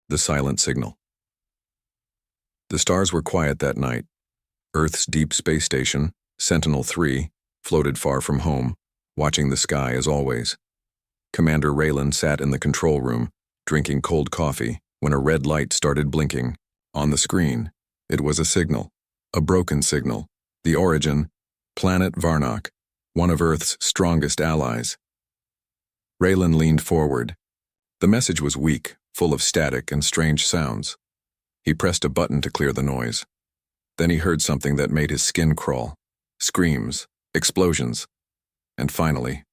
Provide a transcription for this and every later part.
The silent signal. The stars were quiet that night. Earth's deep space station, Sentinel-3, floated far from home, watching the sky as always. Commander Raylan sat in the control room, drinking cold coffee, when a red light started blinking. On the screen, it was a signal, a broken signal. The origin, planet Varnock, one of Earth's strongest allies. Raylan leaned forward. The message was weak, full of static and strange sounds. He pressed a button to clear the noise. Then he heard something that made his skin crawl. Screams, explosions, and finally,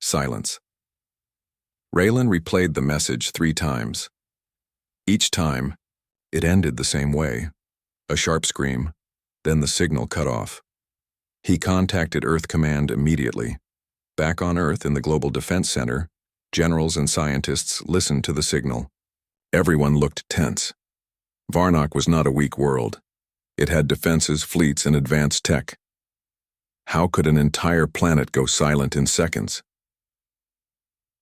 silence. Raylan replayed the message 3 times. Each time, it ended the same way. A sharp scream, then the signal cut off. He contacted Earth Command immediately. Back on Earth in the Global Defense Center, generals and scientists listened to the signal. Everyone looked tense. Varnock was not a weak world. It had defenses, fleets, and advanced tech. How could an entire planet go silent in seconds?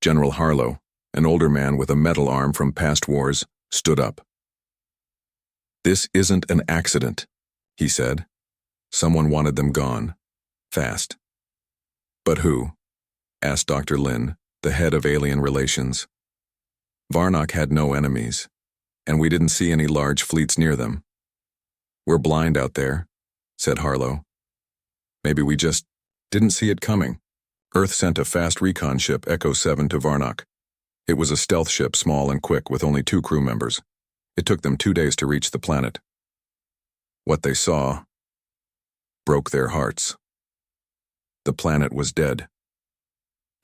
General Harlow, an older man with a metal arm from past wars, stood up. "This isn't an accident," he said. "Someone wanted them gone. Fast." "But who?" asked Dr. Lin, the head of Alien Relations. "Varnock had no enemies, and we didn't see any large fleets near them." "We're blind out there," said Harlow. "Maybe we just didn't see it coming." Earth sent a fast recon ship, Echo 7, to Varnock. It was a stealth ship, small and quick, with only 2 crew members. It took them 2 days to reach the planet. What they saw broke their hearts. The planet was dead.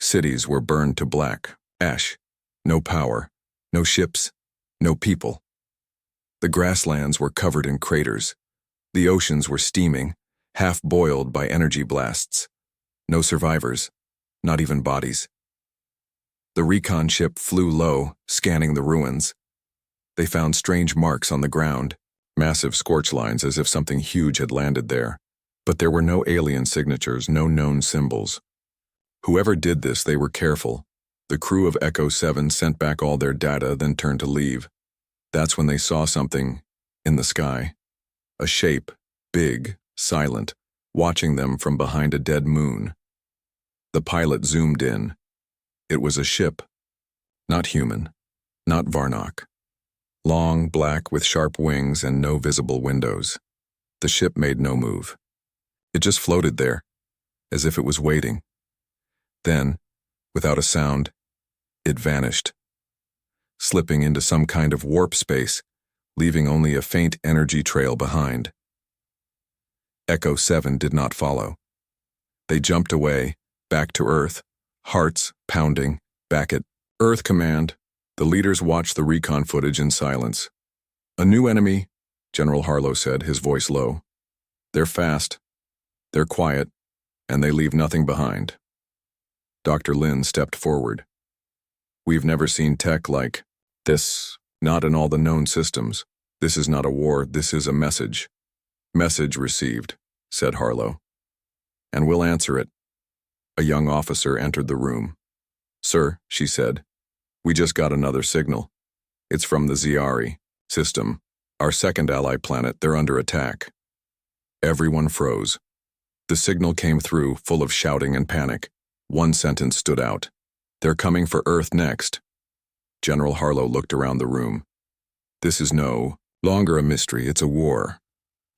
Cities were burned to black, ash, no power, no ships, no people. The grasslands were covered in craters. The oceans were steaming, half-boiled by energy blasts. No survivors, not even bodies. The recon ship flew low, scanning the ruins. They found strange marks on the ground, massive scorch lines as if something huge had landed there. But there were no alien signatures, no known symbols. Whoever did this, they were careful. The crew of Echo 7 sent back all their data, then turned to leave. That's when they saw something in the sky. A shape, big, silent, watching them from behind a dead moon. The pilot zoomed in. It was a ship. Not human. Not Varnock. Long, black, with sharp wings and no visible windows. The ship made no move. It just floated there, as if it was waiting. Then, without a sound, it vanished, slipping into some kind of warp space, leaving only a faint energy trail behind. Echo 7 did not follow. They jumped away, back to Earth, hearts pounding, back at Earth Command. The leaders watched the recon footage in silence. "A new enemy," General Harlow said, his voice low. "They're fast, they're quiet, and they leave nothing behind." Dr. Lin stepped forward. "We've never seen tech like this, not in all the known systems. This is not a war, this is a message." "Message received," said Harlow. "And we'll answer it." A young officer entered the room. "Sir," she said, "we just got another signal. It's from the Ziari system, our second ally planet. They're under attack." Everyone froze. The signal came through, full of shouting and panic. One sentence stood out. "They're coming for Earth next." General Harlow looked around the room. "This is no longer a mystery, it's a war."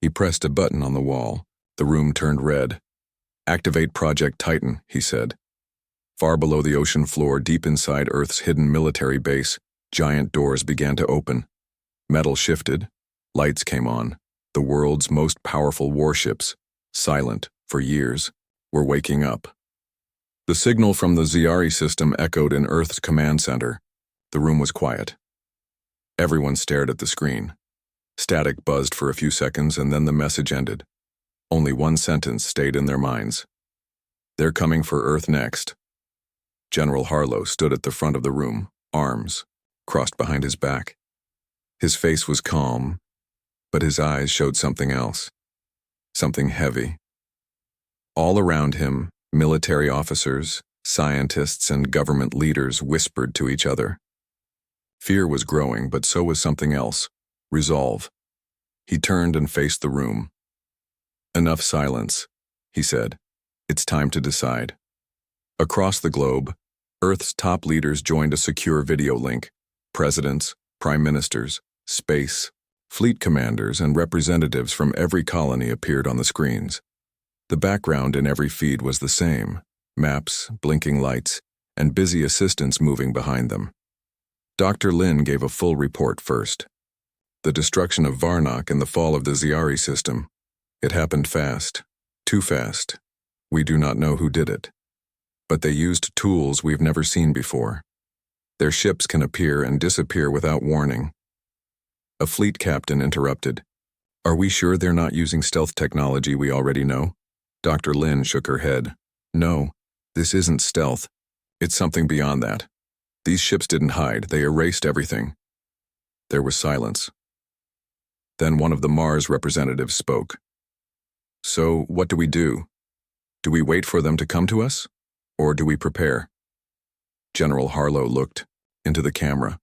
He pressed a button on the wall. The room turned red. "Activate Project Titan," he said. Far below the ocean floor, deep inside Earth's hidden military base, giant doors began to open. Metal shifted. Lights came on. The world's most powerful warships, silent for years, were waking up. The signal from the Ziari system echoed in Earth's command center. The room was quiet. Everyone stared at the screen. Static buzzed for a few seconds, and then the message ended. Only one sentence stayed in their minds. "They're coming for Earth next." General Harlow stood at the front of the room, arms crossed behind his back. His face was calm, but his eyes showed something else, something heavy. All around him, military officers, scientists, and government leaders whispered to each other. Fear was growing, but so was something else. Resolve. He turned and faced the room. "Enough silence," he said. "It's time to decide." Across the globe, Earth's top leaders joined a secure video link. Presidents, prime ministers, space, fleet commanders, and representatives from every colony appeared on the screens. The background in every feed was the same: maps, blinking lights, and busy assistants moving behind them. Dr. Lin gave a full report first. The destruction of Varnock and the fall of the Zyari system. It happened fast. Too fast. We do not know who did it. But they used tools we've never seen before. Their ships can appear and disappear without warning. A fleet captain interrupted. "Are we sure they're not using stealth technology we already know?" Dr. Lin shook her head. "No, this isn't stealth. It's something beyond that. These ships didn't hide, they erased everything." There was silence. Then one of the Mars representatives spoke. "So, what do we do? Do we wait for them to come to us? Or do we prepare?" General Harlow looked into the camera.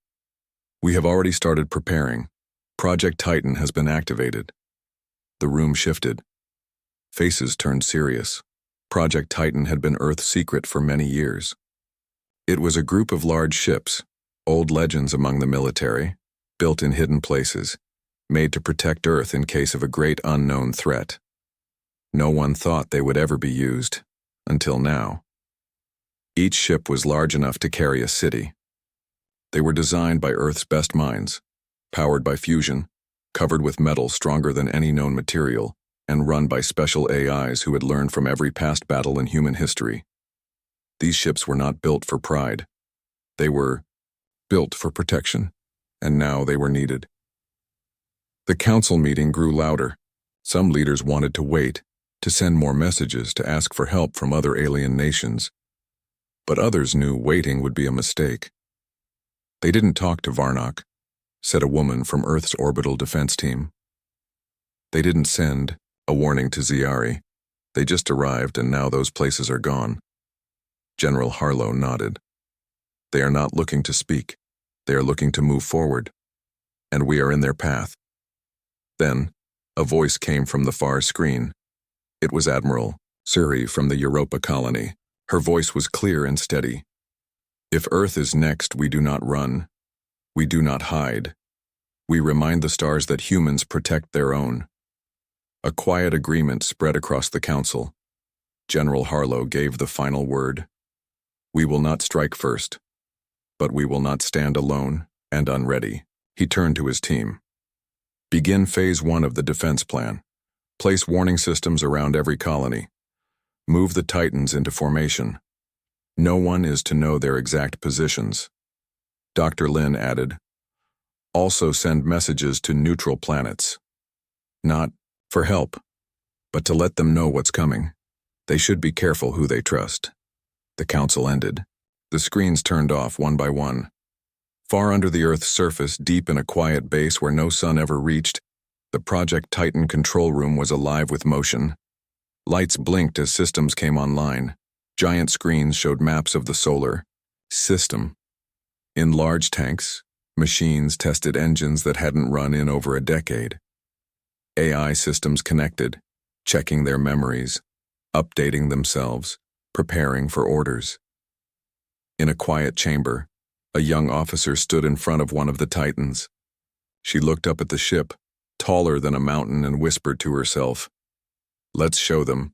"We have already started preparing. Project Titan has been activated." The room shifted. Faces turned serious. Project Titan had been Earth's secret for many years. It was a group of large ships, old legends among the military, built in hidden places, made to protect Earth in case of a great unknown threat. No one thought they would ever be used, until now. Each ship was large enough to carry a city. They were designed by Earth's best minds, powered by fusion, covered with metal stronger than any known material, and run by special AIs who had learned from every past battle in human history. These ships were not built for pride. They were built for protection, and now they were needed. The council meeting grew louder. Some leaders wanted to wait, to send more messages, to ask for help from other alien nations. But others knew waiting would be a mistake. "They didn't talk to Varnock," said a woman from Earth's orbital defense team. "They didn't send a warning to Zyari. They just arrived, and now those places are gone." General Harlow nodded. "They are not looking to speak. They are looking to move forward. And we are in their path." Then, a voice came from the far screen. It was Admiral Suri from the Europa colony. Her voice was clear and steady. "If Earth is next, we do not run. We do not hide. We remind the stars that humans protect their own." A quiet agreement spread across the council. General Harlow gave the final word. "We will not strike first, but we will not stand alone and unready." He turned to his team. "Begin Phase 1 of the defense plan. Place warning systems around every colony. Move the Titans into formation. No one is to know their exact positions." Dr. Lin added, "Also send messages to neutral planets. Not for help, but to let them know what's coming. They should be careful who they trust." The council ended. The screens turned off one by one. Far under the Earth's surface, deep in a quiet base where no sun ever reached, the Project Titan control room was alive with motion. Lights blinked as systems came online. Giant screens showed maps of the solar system. In large tanks, machines tested engines that hadn't run in over a decade. AI systems connected, checking their memories, updating themselves, preparing for orders. In a quiet chamber, a young officer stood in front of one of the Titans. She looked up at the ship, taller than a mountain, and whispered to herself, "Let's show them.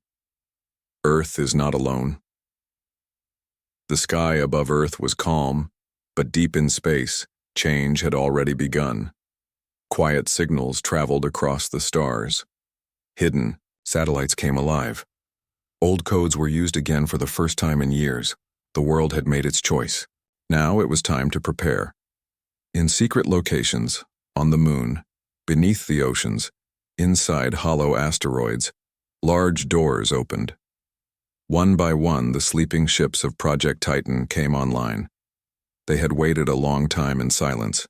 Earth is not alone." The sky above Earth was calm, but deep in space, change had already begun. Quiet signals traveled across the stars. Hidden, satellites came alive. Old codes were used again for the first time in years. The world had made its choice. Now it was time to prepare. In secret locations, on the moon, beneath the oceans, inside hollow asteroids, large doors opened. One by one, the sleeping ships of Project Titan came online. They had waited a long time in silence.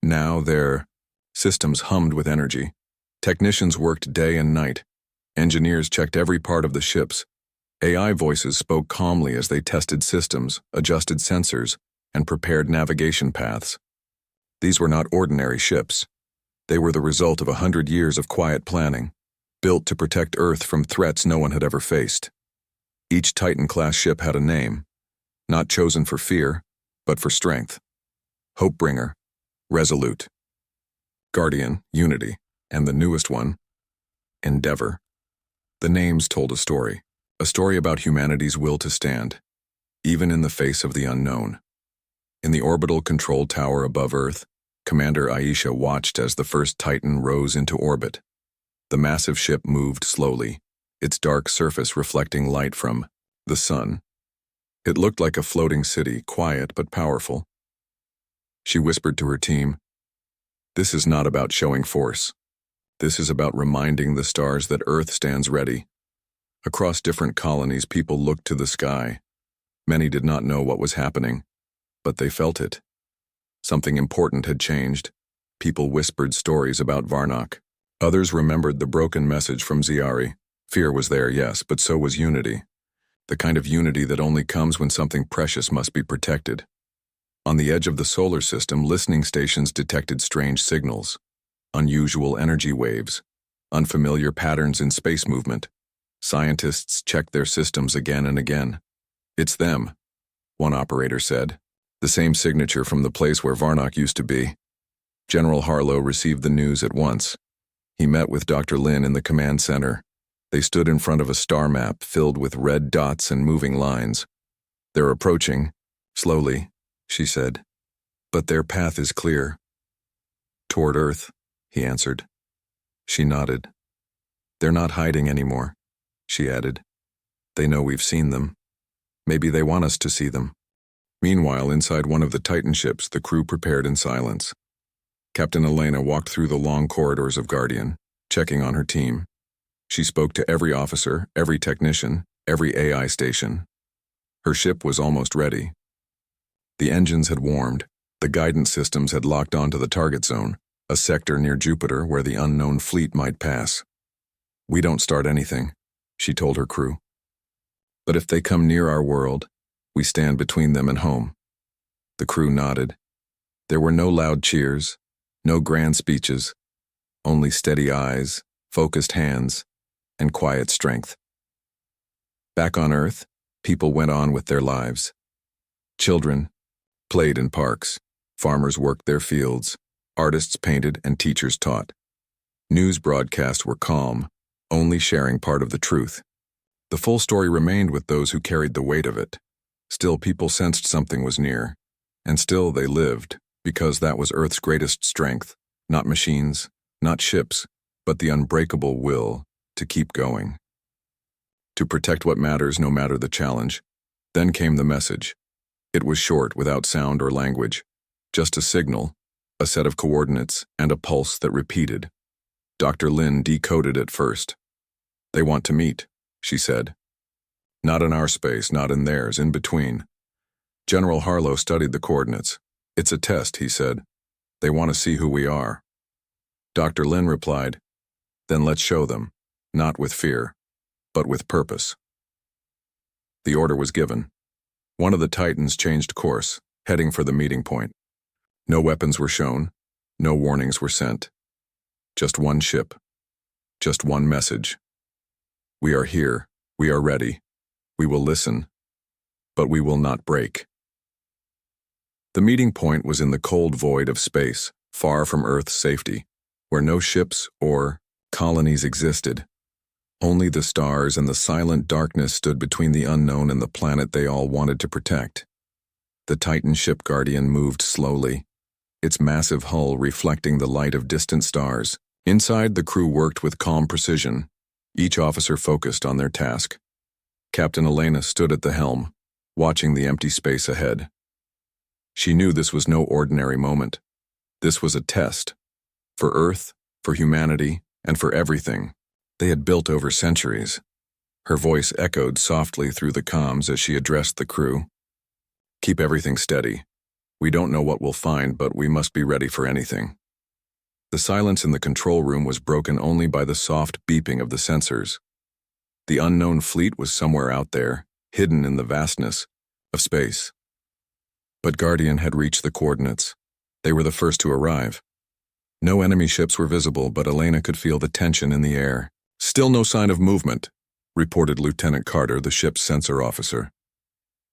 Now their systems hummed with energy. Technicians worked day and night. Engineers checked every part of the ships. AI voices spoke calmly as they tested systems, adjusted sensors, and prepared navigation paths. These were not ordinary ships. They were the result of 100 years of quiet planning, built to protect Earth from threats no one had ever faced. Each Titan-class ship had a name, not chosen for fear, but for strength. Hopebringer, Resolute, Guardian, Unity, and the newest one, Endeavor. The names told a story about humanity's will to stand, even in the face of the unknown. In the orbital control tower above Earth, Commander Aisha watched as the first Titan rose into orbit. The massive ship moved slowly, its dark surface reflecting light from the sun. It looked like a floating city, quiet but powerful. She whispered to her team, "This is not about showing force. This is about reminding the stars that Earth stands ready." Across different colonies, people looked to the sky. Many did not know what was happening, but they felt it. Something important had changed. People whispered stories about Varnock. Others remembered the broken message from Ziari. Fear was there, yes, but so was unity. The kind of unity that only comes when something precious must be protected. On the edge of the solar system, listening stations detected strange signals, unusual energy waves, unfamiliar patterns in space movement. Scientists checked their systems again and again. "It's them," one operator said. "The same signature from the place where Varnock used to be." General Harlow received the news at once. He met with Dr. Lin in the command center. They stood in front of a star map filled with red dots and moving lines. "They're approaching, slowly," she said. "But their path is clear." "Toward Earth," he answered. She nodded. "They're not hiding anymore," she added. "They know we've seen them. Maybe they want us to see them." Meanwhile, inside one of the Titan ships, the crew prepared in silence. Captain Elena walked through the long corridors of Guardian, checking on her team. She spoke to every officer, every technician, every AI station. Her ship was almost ready. The engines had warmed. The guidance systems had locked onto the target zone, a sector near Jupiter where the unknown fleet might pass. "We don't start anything," she told her crew. "But if they come near our world, we stand between them and home." The crew nodded. There were no loud cheers, no grand speeches, only steady eyes, focused hands, and quiet strength. Back on Earth, people went on with their lives. Children played in parks, farmers worked their fields, artists painted, and teachers taught. News broadcasts were calm, only sharing part of the truth. The full story remained with those who carried the weight of it. Still, people sensed something was near, and still they lived, because that was Earth's greatest strength, not machines, not ships, but the unbreakable will to keep going. To protect what matters no matter the challenge. Then came the message. It was short, without sound or language, just a signal, a set of coordinates, and a pulse that repeated. Dr. Lin decoded it first. "They want to meet," she said. "Not in our space, not in theirs, in between." General Harlow studied the coordinates. "It's a test," he said. "They want to see who we are." Dr. Lin replied, "Then let's show them, not with fear, but with purpose." The order was given. One of the Titans changed course, heading for the meeting point. No weapons were shown, no warnings were sent. Just one ship, just one message. "We are here, we are ready, we will listen, but we will not break." The meeting point was in the cold void of space, far from Earth's safety, where no ships or colonies existed. Only the stars and the silent darkness stood between the unknown and the planet they all wanted to protect. The Titan ship Guardian moved slowly, its massive hull reflecting the light of distant stars. Inside, the crew worked with calm precision, each officer focused on their task. Captain Elena stood at the helm, watching the empty space ahead. She knew this was no ordinary moment. This was a test. For Earth, for humanity, and for everything they had built over centuries. Her voice echoed softly through the comms as she addressed the crew. "Keep everything steady. We don't know what we'll find, but we must be ready for anything." The silence in the control room was broken only by the soft beeping of the sensors. The unknown fleet was somewhere out there, hidden in the vastness of space. But Guardian had reached the coordinates. They were the first to arrive. No enemy ships were visible, but Elena could feel the tension in the air. "Still no sign of movement," reported Lieutenant Carter, the ship's sensor officer.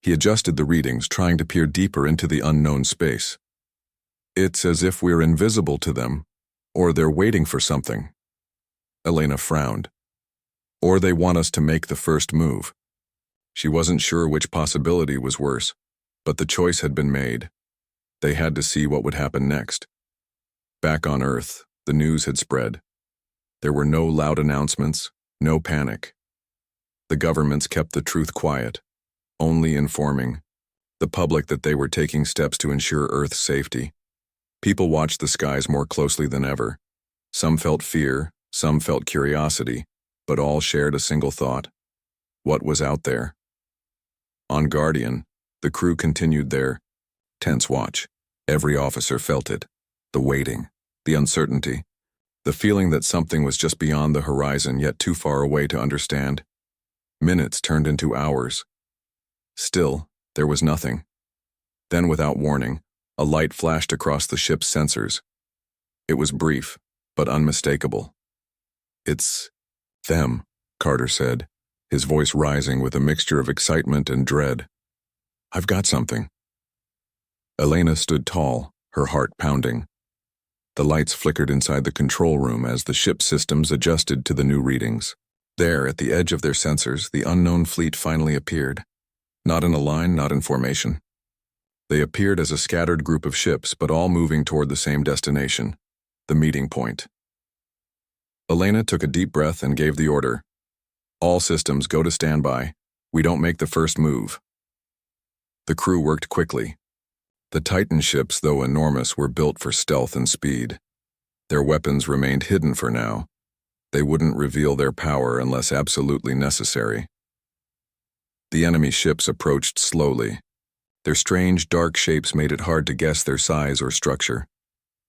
He adjusted the readings, trying to peer deeper into the unknown space. "It's as if we're invisible to them, or they're waiting for something." Elena frowned. "Or they want us to make the first move." She wasn't sure which possibility was worse, but the choice had been made. They had to see what would happen next. Back on Earth, the news had spread. There were no loud announcements, no panic. The governments kept the truth quiet, only informing the public that they were taking steps to ensure Earth's safety. People watched the skies more closely than ever. Some felt fear, some felt curiosity, but all shared a single thought. What was out there? On Guardian, the crew continued their tense watch. Every officer felt it. The waiting, the uncertainty, the feeling that something was just beyond the horizon yet too far away to understand. Minutes turned into hours. Still, there was nothing. Then, without warning, a light flashed across the ship's sensors. It was brief, but unmistakable. "It's them," Carter said, his voice rising with a mixture of excitement and dread. "I've got something." Elena stood tall, her heart pounding. The lights flickered inside the control room as the ship's systems adjusted to the new readings. There, at the edge of their sensors, the unknown fleet finally appeared. Not in a line, not in formation. They appeared as a scattered group of ships, but all moving toward the same destination, the meeting point. Elena took a deep breath and gave the order. "All systems go to standby. We don't make the first move." The crew worked quickly. The Titan ships, though enormous, were built for stealth and speed. Their weapons remained hidden for now. They wouldn't reveal their power unless absolutely necessary. The enemy ships approached slowly. Their strange, dark shapes made it hard to guess their size or structure.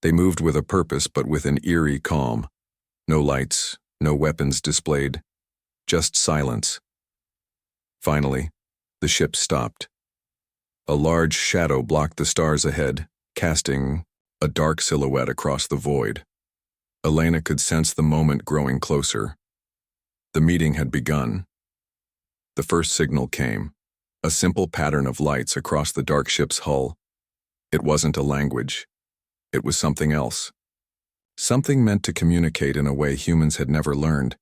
They moved with a purpose, but with an eerie calm. No lights, no weapons displayed, just silence. Finally, the ship stopped. A large shadow blocked the stars ahead, casting a dark silhouette across the void. Elena could sense the moment growing closer. The meeting had begun. The first signal came, a simple pattern of lights across the dark ship's hull. It wasn't a language. It was something else. Something meant to communicate in a way humans had never learned.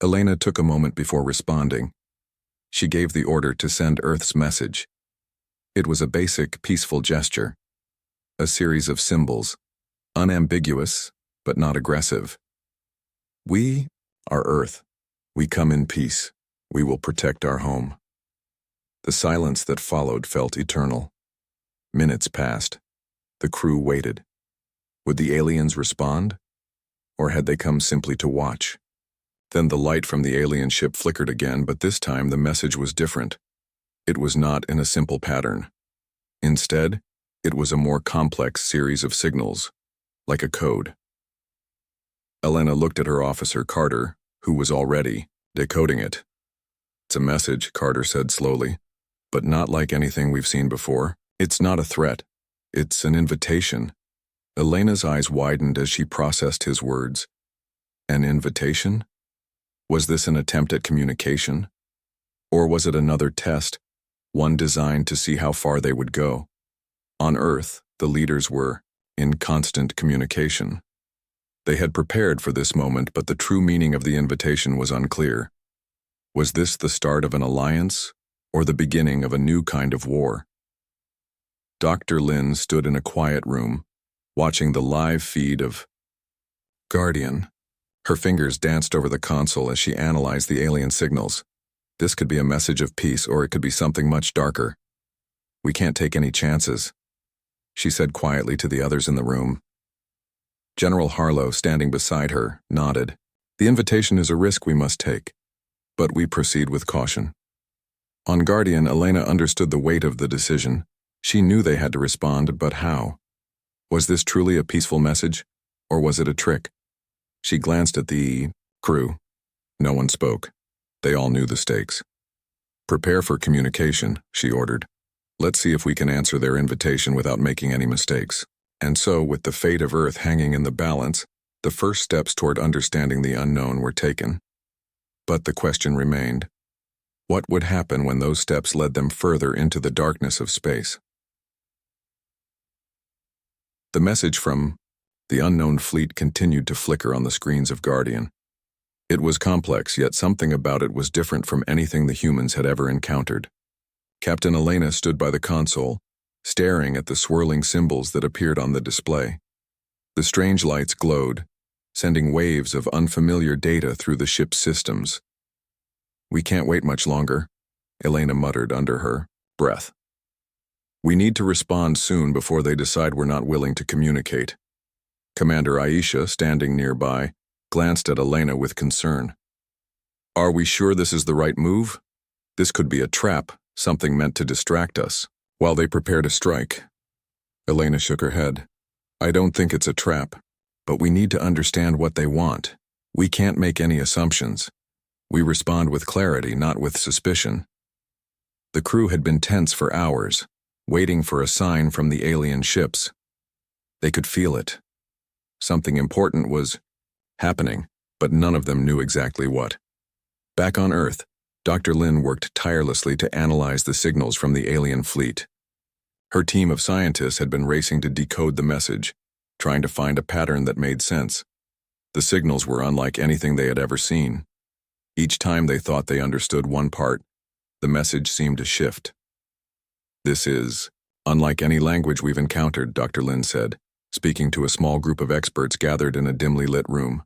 Elena took a moment before responding. She gave the order to send Earth's message. It was a basic, peaceful gesture. A series of symbols, unambiguous, but not aggressive. "We are Earth. We come in peace. We will protect our home." The silence that followed felt eternal. Minutes passed. The crew waited. Would the aliens respond? Or had they come simply to watch? Then the light from the alien ship flickered again, but this time the message was different. It was not in a simple pattern. Instead, it was a more complex series of signals, like a code. Elena looked at her officer, Carter, who was already decoding it. "It's a message," Carter said slowly, "but not like anything we've seen before. It's not a threat. It's an invitation." Elena's eyes widened as she processed his words. An invitation? Was this an attempt at communication? Or was it another test, one designed to see how far they would go? On Earth, the leaders were in constant communication. They had prepared for this moment, but the true meaning of the invitation was unclear. Was this the start of an alliance, or the beginning of a new kind of war? Dr. Lin stood in a quiet room, watching the live feed of Guardian. Her fingers danced over the console as she analyzed the alien signals. This could be a message of peace, or it could be something much darker. "We can't take any chances," she said quietly to the others in the room. General Harlow, standing beside her, nodded. "The invitation is a risk we must take, but we proceed with caution." On Guardian, Elena understood the weight of the decision. She knew they had to respond, but how? Was this truly a peaceful message, or was it a trick? She glanced at the crew. No one spoke. They all knew the stakes. "Prepare for communication," she ordered. Let's see if we can answer their invitation without making any mistakes. And so, with the fate of Earth hanging in the balance, the first steps toward understanding the unknown were taken. But the question remained, what would happen when those steps led them further into the darkness of space? The message from the unknown fleet continued to flicker on the screens of Guardian. It was complex, yet something about it was different from anything the humans had ever encountered. Captain Elena stood by the console, staring at the swirling symbols that appeared on the display. The strange lights glowed, sending waves of unfamiliar data through the ship's systems. "We can't wait much longer," Elena muttered under her breath. "We need to respond soon before they decide we're not willing to communicate." Commander Aisha, standing nearby, glanced at Elena with concern. "Are we sure this is the right move? This could be a trap, something meant to distract us, while they prepare to strike." Elena shook her head. "I don't think it's a trap, but we need to understand what they want. We can't make any assumptions. We respond with clarity, not with suspicion." The crew had been tense for hours, waiting for a sign from the alien ships. They could feel it. Something important was happening, but none of them knew exactly what. Back on Earth, Dr. Lin worked tirelessly to analyze the signals from the alien fleet. Her team of scientists had been racing to decode the message, trying to find a pattern that made sense. The signals were unlike anything they had ever seen. Each time they thought they understood one part, the message seemed to shift. "This is unlike any language we've encountered," Dr. Lin said, speaking to a small group of experts gathered in a dimly lit room.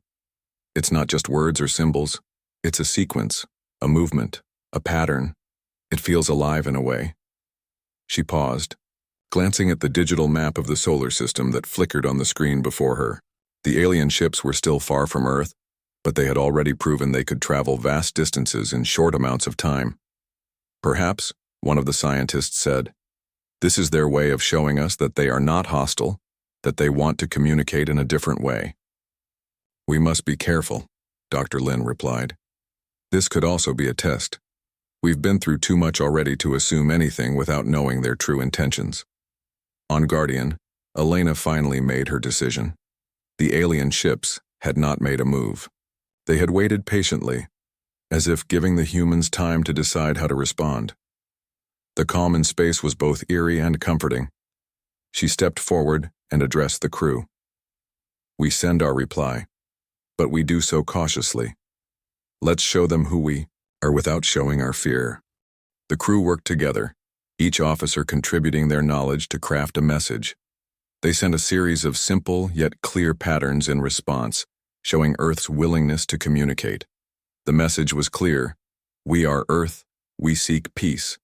"It's not just words or symbols. It's a sequence, a movement, a pattern. It feels alive in a way." She paused, glancing at the digital map of the solar system that flickered on the screen before her. The alien ships were still far from Earth, but they had already proven they could travel vast distances in short amounts of time. "Perhaps," one of the scientists said, "this is their way of showing us that they are not hostile, that they want to communicate in a different way." "We must be careful," Dr. Lin replied. "This could also be a test. We've been through too much already to assume anything without knowing their true intentions." On Guardian, Elena finally made her decision. The alien ships had not made a move. They had waited patiently, as if giving the humans time to decide how to respond. The calm in space was both eerie and comforting. She stepped forward and addressed the crew. "We send our reply, but we do so cautiously. Let's show them who we are without showing our fear." The crew worked together, each officer contributing their knowledge to craft a message. They sent a series of simple yet clear patterns in response, showing Earth's willingness to communicate. The message was clear: "We are Earth, we seek peace.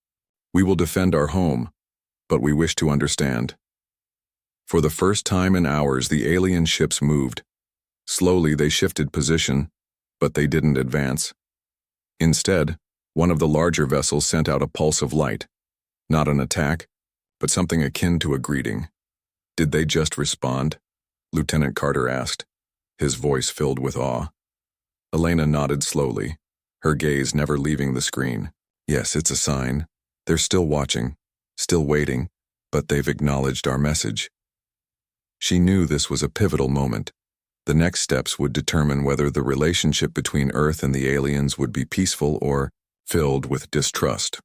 We will defend our home, but we wish to understand." For the first time in hours, the alien ships moved. Slowly they shifted position, but they didn't advance. Instead, one of the larger vessels sent out a pulse of light. Not an attack, but something akin to a greeting. "Did they just respond?" Lieutenant Carter asked, his voice filled with awe. Elena nodded slowly, her gaze never leaving the screen. "Yes, it's a sign. They're still watching, still waiting, but they've acknowledged our message." She knew this was a pivotal moment. The next steps would determine whether the relationship between Earth and the aliens would be peaceful or filled with distrust.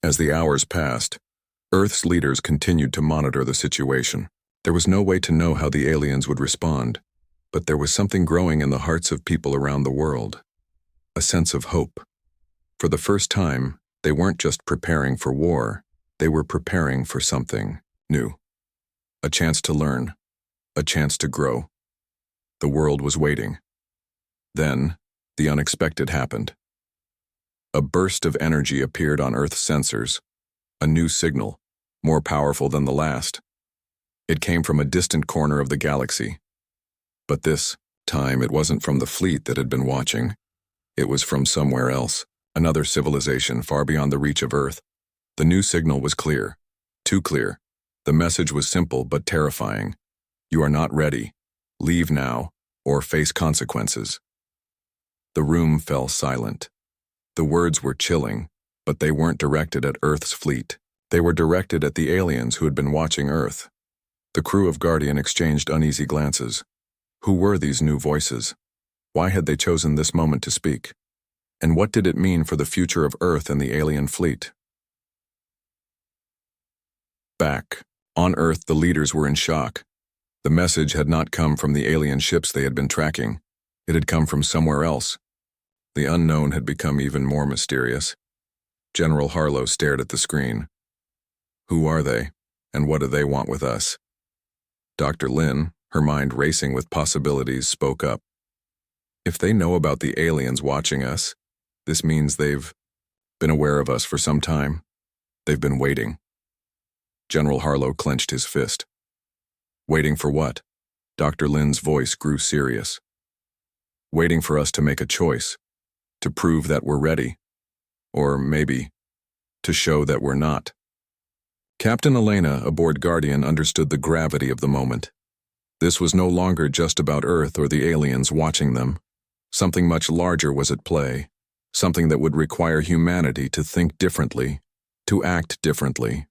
As the hours passed, Earth's leaders continued to monitor the situation. There was no way to know how the aliens would respond, but there was something growing in the hearts of people around the world. A sense of hope. For the first time, they weren't just preparing for war, they were preparing for something new. A chance to learn, a chance to grow. The world was waiting. Then, the unexpected happened. A burst of energy appeared on Earth's sensors, a new signal, more powerful than the last. It came from a distant corner of the galaxy. But this time it wasn't from the fleet that had been watching. It was from somewhere else, another civilization far beyond the reach of Earth. The new signal was clear, too clear. The message was simple but terrifying. "You are not ready. Leave now, or face consequences." The room fell silent. The words were chilling, but they weren't directed at Earth's fleet. They were directed at the aliens who had been watching Earth. The crew of Guardian exchanged uneasy glances. Who were these new voices? Why had they chosen this moment to speak? And what did it mean for the future of Earth and the alien fleet? Back on Earth, the leaders were in shock. The message had not come from the alien ships they had been tracking. It had come from somewhere else. The unknown had become even more mysterious. General Harlow stared at the screen. Who are they, and what do they want with us? Dr. Lin, her mind racing with possibilities, spoke up. If they know about the aliens watching us, this means they've been aware of us for some time. They've been waiting. General Harlow clenched his fist. Waiting for what? Dr. Lin's voice grew serious. Waiting for us to make a choice, to prove that we're ready, or maybe to show that we're not. Captain Elena aboard Guardian understood the gravity of the moment. This was no longer just about Earth or the aliens watching them. Something much larger was at play, something that would require humanity to think differently, to act differently.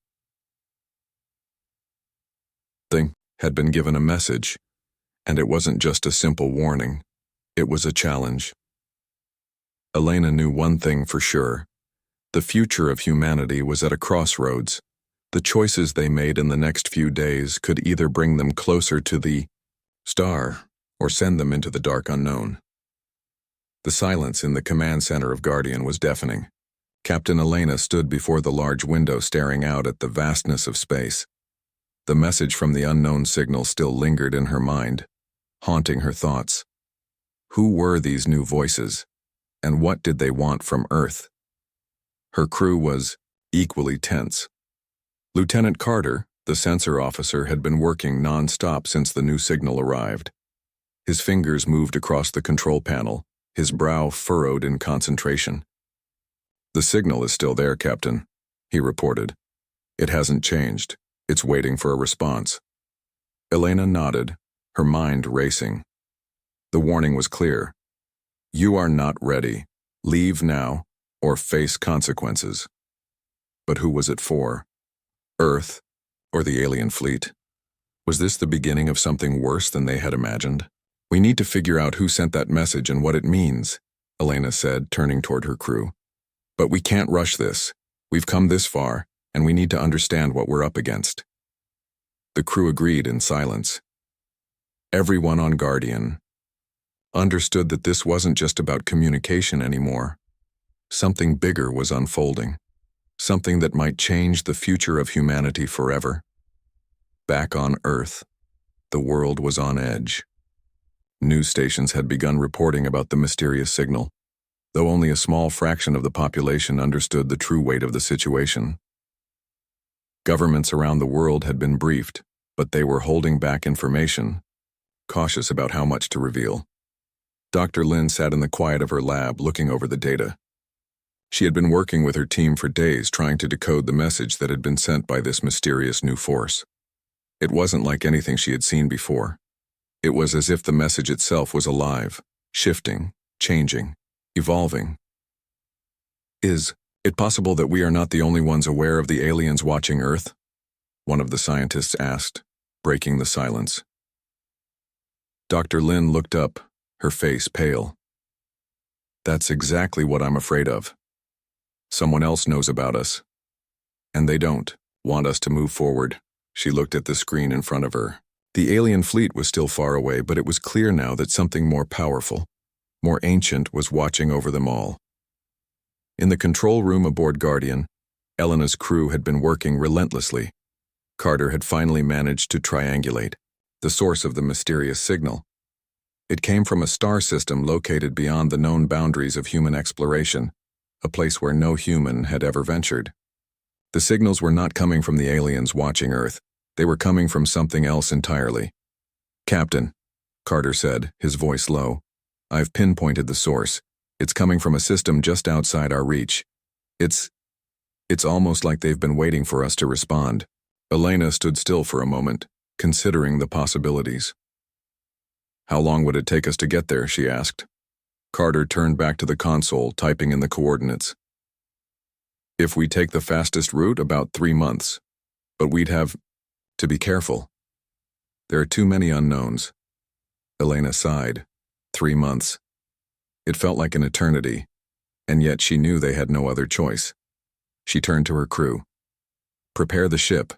Thing had been given a message, and it wasn't just a simple warning. It was a challenge. Elena knew one thing for sure. The future of humanity was at a crossroads. The choices they made in the next few days could either bring them closer to the star or send them into the dark unknown. The silence in the command center of Guardian was deafening. Captain Elena stood before the large window staring out at the vastness of space. The message from the unknown signal still lingered in her mind, haunting her thoughts. Who were these new voices, and what did they want from Earth? Her crew was equally tense. Lieutenant Carter, the sensor officer, had been working non-stop since the new signal arrived. His fingers moved across the control panel, his brow furrowed in concentration. The signal is still there, Captain, he reported. It hasn't changed. It's waiting for a response. Elena nodded, her mind racing. The warning was clear. You are not ready. Leave now, or face consequences. But who was it for? Earth, or the alien fleet? Was this the beginning of something worse than they had imagined? We need to figure out who sent that message and what it means, Elena said, turning toward her crew. But we can't rush this. We've come this far, and we need to understand what we're up against. The crew agreed in silence. Everyone on Guardian understood that this wasn't just about communication anymore. Something bigger was unfolding. Something that might change the future of humanity forever. Back on Earth, the world was on edge. News stations had begun reporting about the mysterious signal, though only a small fraction of the population understood the true weight of the situation. Governments around the world had been briefed, but they were holding back information, cautious about how much to reveal. Dr. Lin sat in the quiet of her lab, looking over the data. She had been working with her team for days trying to decode the message that had been sent by this mysterious new force. It wasn't like anything she had seen before. It was as if the message itself was alive, shifting, changing, evolving. Is it possible that we are not the only ones aware of the aliens watching Earth? One of the scientists asked, breaking the silence. Dr. Lin looked up, her face pale. That's exactly what I'm afraid of. Someone else knows about us. And they don't want us to move forward. She looked at the screen in front of her. The alien fleet was still far away, but it was clear now that something more powerful, more ancient, was watching over them all. In the control room aboard Guardian, Elena's crew had been working relentlessly. Carter had finally managed to triangulate the source of the mysterious signal. It came from a star system located beyond the known boundaries of human exploration, a place where no human had ever ventured. The signals were not coming from the aliens watching Earth. They were coming from something else entirely. Captain, Carter said, his voice low, I've pinpointed the source. It's coming from a system just outside our reach. It's almost like they've been waiting for us to respond. Elena stood still for a moment, considering the possibilities. How long would it take us to get there, she asked. Carter turned back to the console, typing in the coordinates. If we take the fastest route, about 3 months. But we'd have to be careful. There are too many unknowns. Elena sighed. 3 months. It felt like an eternity, and yet she knew they had no other choice. She turned to her crew. Prepare the ship.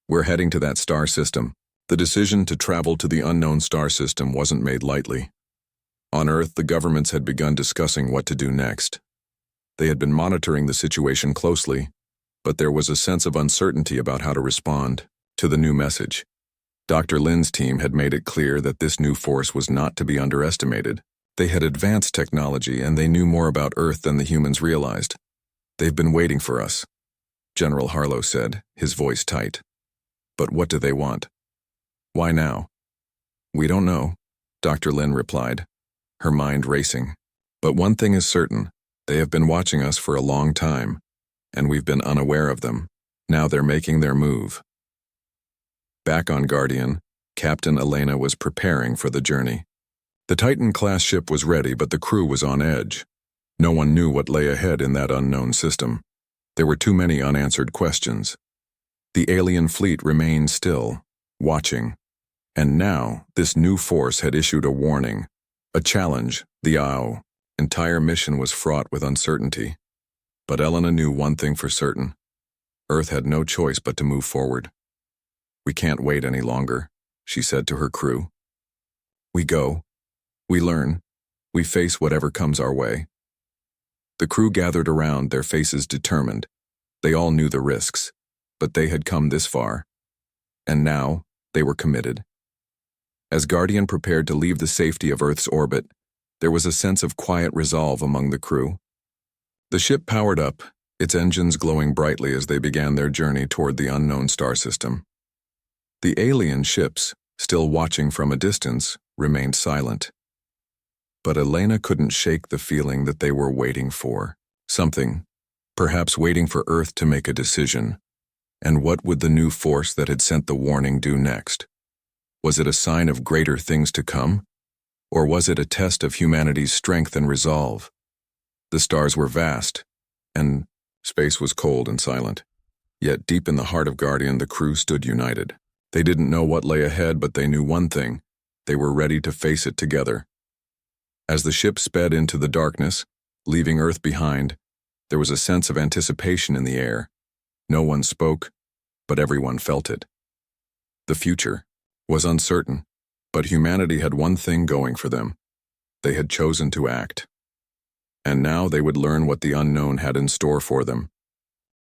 We're heading to that star system. The decision to travel to the unknown star system wasn't made lightly. On Earth, the governments had begun discussing what to do next. They had been monitoring the situation closely, but there was a sense of uncertainty about how to respond to the new message. Dr. Lin's team had made it clear that this new force was not to be underestimated. They had advanced technology and they knew more about Earth than the humans realized. They've been waiting for us, General Harlow said, his voice tight. But what do they want? Why now? We don't know, Dr. Lin replied, her mind racing. But one thing is certain, they have been watching us for a long time, and we've been unaware of them. Now they're making their move. Back on Guardian, Captain Elena was preparing for the journey. The Titan-class ship was ready, but the crew was on edge. No one knew what lay ahead in that unknown system. There were too many unanswered questions. The alien fleet remained still, watching. And now, this new force had issued a warning, a challenge, the entire mission was fraught with uncertainty. But Elena knew one thing for certain. Earth had no choice but to move forward. We can't wait any longer, she said to her crew. We go. We learn. We face whatever comes our way. The crew gathered around, their faces determined. They all knew the risks, but they had come this far. And now, they were committed. As Guardian prepared to leave the safety of Earth's orbit, there was a sense of quiet resolve among the crew. The ship powered up, its engines glowing brightly as they began their journey toward the unknown star system. The alien ships, still watching from a distance, remained silent. But Elena couldn't shake the feeling that they were waiting for something, perhaps waiting for Earth to make a decision. And what would the new force that had sent the warning do next? Was it a sign of greater things to come? Or was it a test of humanity's strength and resolve? The stars were vast, and space was cold and silent. Yet deep in the heart of Guardian, the crew stood united. They didn't know what lay ahead, but they knew one thing. They were ready to face it together. As the ship sped into the darkness, leaving Earth behind, there was a sense of anticipation in the air. No one spoke, but everyone felt it. The future was uncertain, but humanity had one thing going for them. They had chosen to act. And now they would learn what the unknown had in store for them.